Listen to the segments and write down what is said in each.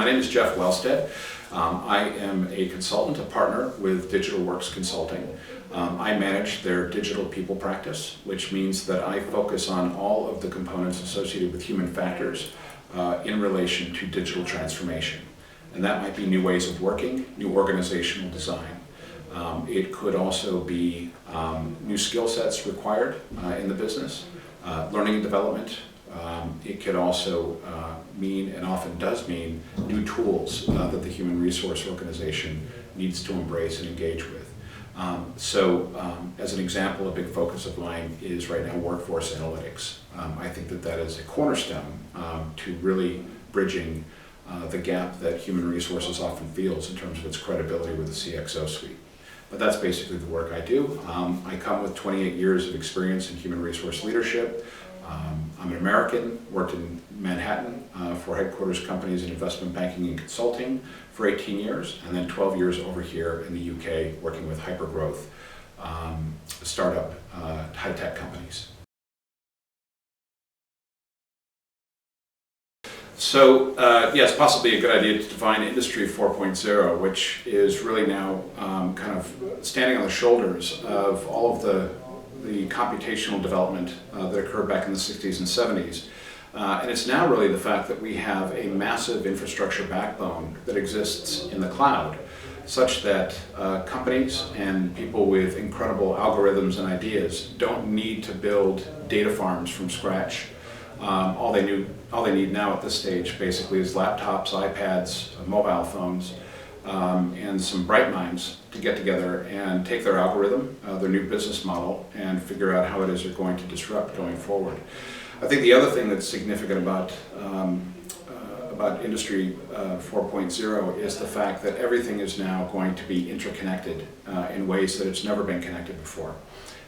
name is Jeff Wellstead. I am a consultant, a partner with Digital Works Consulting. I manage their digital people practice, which means that I focus on all of the components associated with human factors in relation to digital transformation. And that might be new ways of working, new organizational design. It could also be new skill sets required in the business, learning and development. It could also mean, and often does mean, new tools that the human resource organization needs to embrace and engage with. As an example, a big focus of mine is right now workforce analytics. I think that that is a cornerstone to really bridging the gap that human resources often feels in terms of its credibility with the CXO suite. But that's basically the work I do. I come with 28 years of experience in human resource leadership. I'm an American, worked in Manhattan for headquarters companies in investment banking and consulting for 18 years, and then 12 years over here in the UK working with hyper-growth startup high-tech companies. So yes, possibly a good idea to define Industry 4.0, which is really now kind of standing on the shoulders of all of the computational development that occurred back in the 60s and 70s. And it's now really the fact that we have a massive infrastructure backbone that exists in the cloud, such that companies and people with incredible algorithms and ideas don't need to build data farms from scratch. All they need now at this stage basically is laptops, iPads, mobile phones, and some bright minds to get together and take their algorithm, their new business model, and figure out how it is they're going to disrupt going forward. I think the other thing that's significant about Industry 4.0 is the fact that everything is now going to be interconnected in ways that it's never been connected before.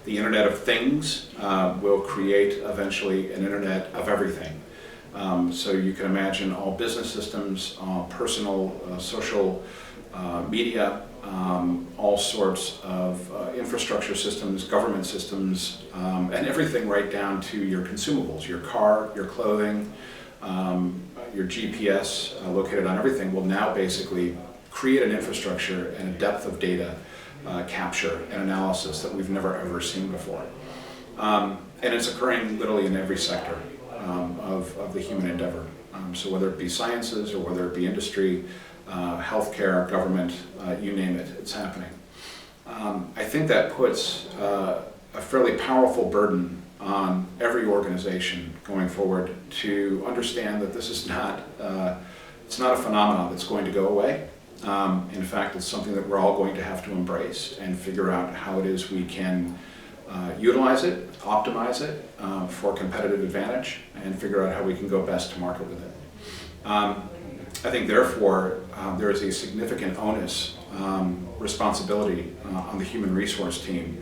The Internet of Things will create eventually an Internet of everything. So you can imagine all business systems, personal, social media, all sorts of infrastructure systems, government systems, and everything right down to your consumables, your car, your clothing, your GPS located on everything will now basically create an infrastructure and a depth of data capture and analysis that we've never ever seen before. And it's occurring literally in every sector of the human endeavor. So whether it be sciences or whether it be industry, healthcare, government, you name it, it's happening. I think that puts a fairly powerful burden on every organization going forward to understand that this is not, it's not a phenomenon that's going to go away. In fact, it's something that we're all going to have to embrace and figure out how it is we can utilize it, optimize it for competitive advantage, and figure out how we can go best to market with it. I think therefore there is a significant onus, responsibility on the human resource team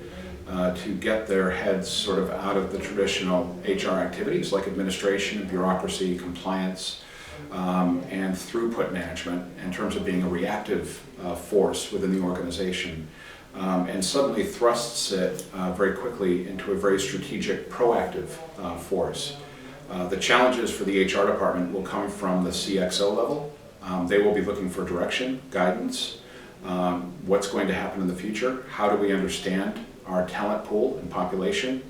to get their heads sort of out of the traditional HR activities like administration, bureaucracy, compliance, and throughput management in terms of being a reactive force within the organization, and suddenly thrusts it very quickly into a very strategic, proactive force. The challenges for the HR department will come from the CXO level. They will be looking for direction, guidance, what's going to happen in the future, how do we understand our talent pool and population,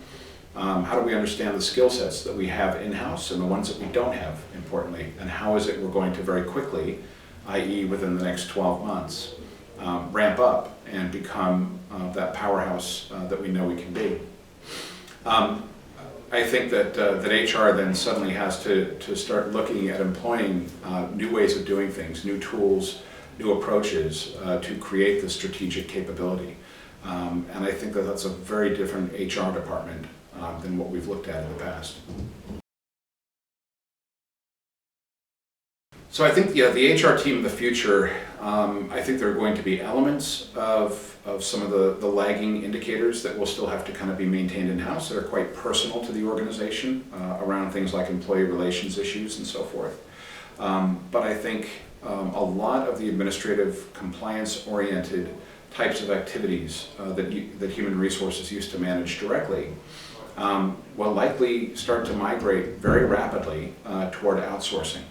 how do we understand the skill sets that we have in-house and the ones that we don't have, importantly, and how is it we're going to very quickly, i.e. within the next 12 months, ramp up and become that powerhouse that we know we can be. I think that HR then suddenly has to start looking at employing new ways of doing things, new tools, new approaches to create the strategic capability. And I think that that's a very different HR department than what we've looked at in the past. So I think the HR team of the future, I think there are going to be elements of some of the lagging indicators that will still have to kind of be maintained in-house that are quite personal to the organization around things like employee relations issues and so forth. But I think a lot of the administrative compliance-oriented types of activities that human resources used to manage directly will likely start to migrate very rapidly toward outsourcing.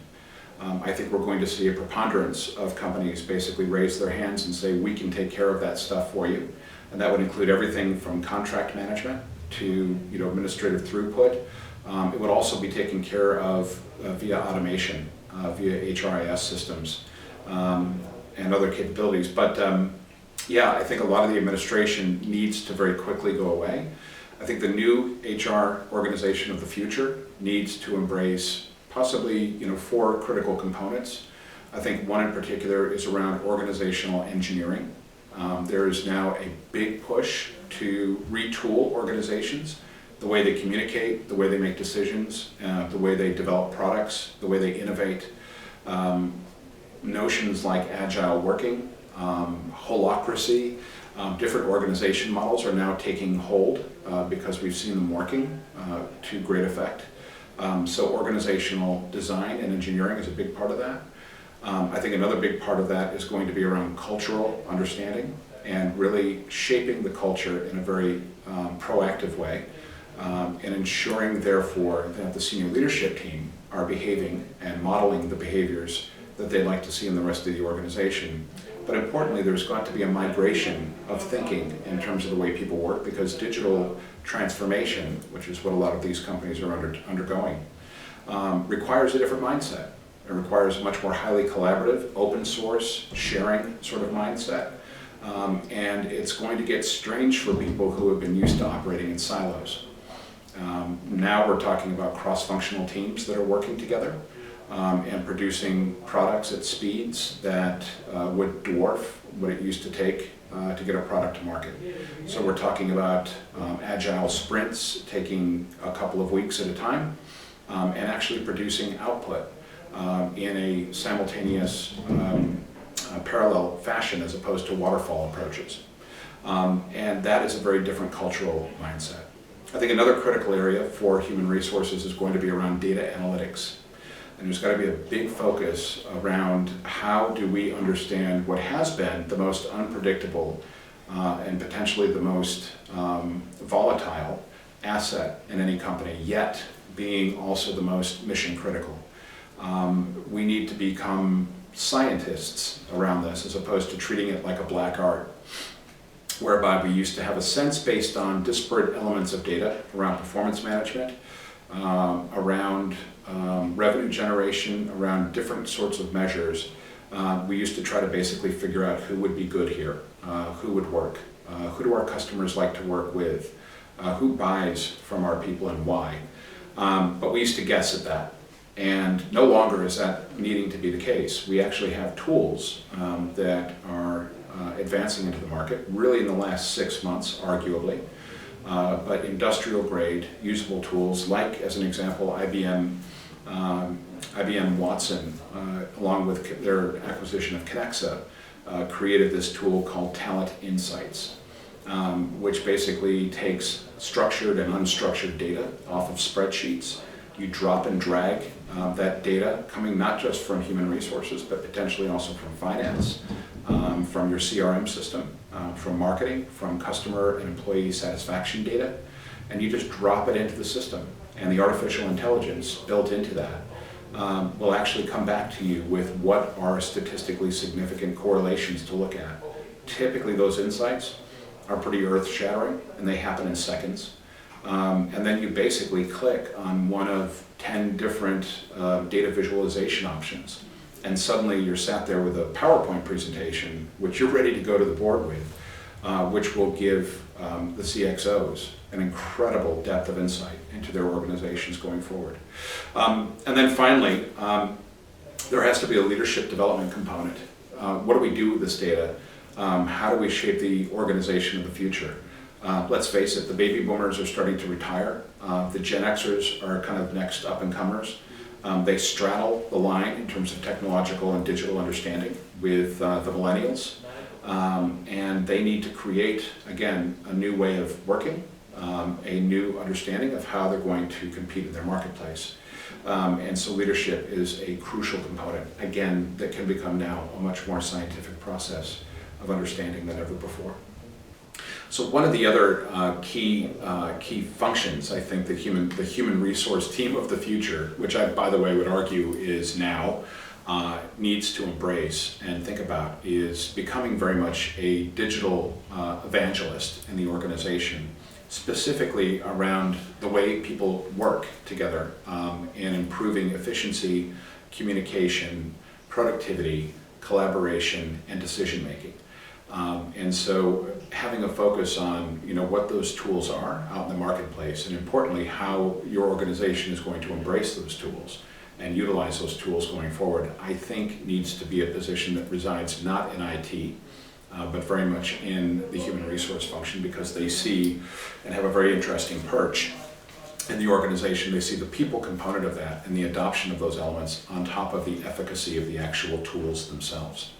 I think we're going to see a preponderance of companies basically raise their hands and say, we can take care of that stuff for you. And that would include everything from contract management to administrative throughput. It would also be taken care of via automation, via HRIS systems, and other capabilities. But yeah, I think a lot of the administration needs to very quickly go away. I think the new HR organization of the future needs to embrace possibly 4 critical components. I think one in particular is around organizational engineering. There is now a big push to retool organizations, the way they communicate, the way they make decisions, the way they develop products, the way they innovate. Notions like agile working, holacracy, different organization models are now taking hold because we've seen them working to great effect. So organizational design and engineering is a big part of that. I think another big part of that is going to be around cultural understanding and really shaping the culture in a very proactive way, and ensuring therefore that the senior leadership team are behaving and modeling the behaviors that they'd like to see in the rest of the organization. But importantly, there's got to be a migration of thinking in terms of the way people work, because digital transformation, which is what a lot of these companies are undergoing, requires a different mindset. It requires a much more highly collaborative, open source, sharing sort of mindset. And it's going to get strange for people who have been used to operating in silos. Now we're talking about cross-functional teams that are working together and producing products at speeds that would dwarf what it used to take to get a product to market. So we're talking about agile sprints taking a couple of weeks at a time and actually producing output in a simultaneous parallel fashion as opposed to waterfall approaches. And that is a very different cultural mindset. I think another critical area for human resources is going to be around data analytics. And there's got to be a big focus around how do we understand what has been the most unpredictable and potentially the most volatile asset in any company, yet being also the most mission critical. We need to become scientists around this as opposed to treating it like a black art, whereby we used to have a sense based on disparate elements of data around performance management, around revenue generation, around different sorts of measures. We used to try to basically figure out who would be good here, who would work, who do our customers like to work with, who buys from our people and why. But we used to guess at that. And no longer is that needing to be the case. We actually have tools that are advancing into the market, really in the last 6 months, arguably, but industrial grade, usable tools like, as an example, IBM Watson, along with their acquisition of Connexa, created this tool called Talent Insights, which basically takes structured and unstructured data off of spreadsheets. You drop and drag that data coming not just from human resources, but potentially also from finance, from your CRM system, from marketing, from customer and employee satisfaction data, and you just drop it into the system. And the artificial intelligence built into that will actually come back to you with what are statistically significant correlations to look at. Typically those insights are pretty earth-shattering, and they happen in seconds. And then you basically click on one of 10 different data visualization options, and suddenly you're sat there with a PowerPoint presentation, which you're ready to go to the board with, which will give the CXOs an incredible depth of insight into their organizations going forward. And then finally, there has to be a leadership development component. What do we do with this data? How do we shape the organization of the future? Let's face it, the baby boomers are starting to retire. The Gen Xers are kind of next up and comers. They straddle the line in terms of technological and digital understanding with the millennials. And they need to create, again, a new way of working, a new understanding of how they're going to compete in their marketplace. And so leadership is a crucial component, again, that can become now a much more scientific process of understanding than ever before. So one of the other key functions, I think, the human resource team of the future, which I, by the way, would argue is now, needs to embrace and think about is becoming very much a digital evangelist in the organization, specifically around the way people work together and improving efficiency, communication, productivity, collaboration, and decision making. And so having a focus on what those tools are out in the marketplace, and importantly how your organization is going to embrace those tools and utilize those tools going forward, I think needs to be a position that resides not in IT, but very much in the human resource function, because they see and have a very interesting perch in the organization. They see the people component of that and the adoption of those elements on top of the efficacy of the actual tools themselves.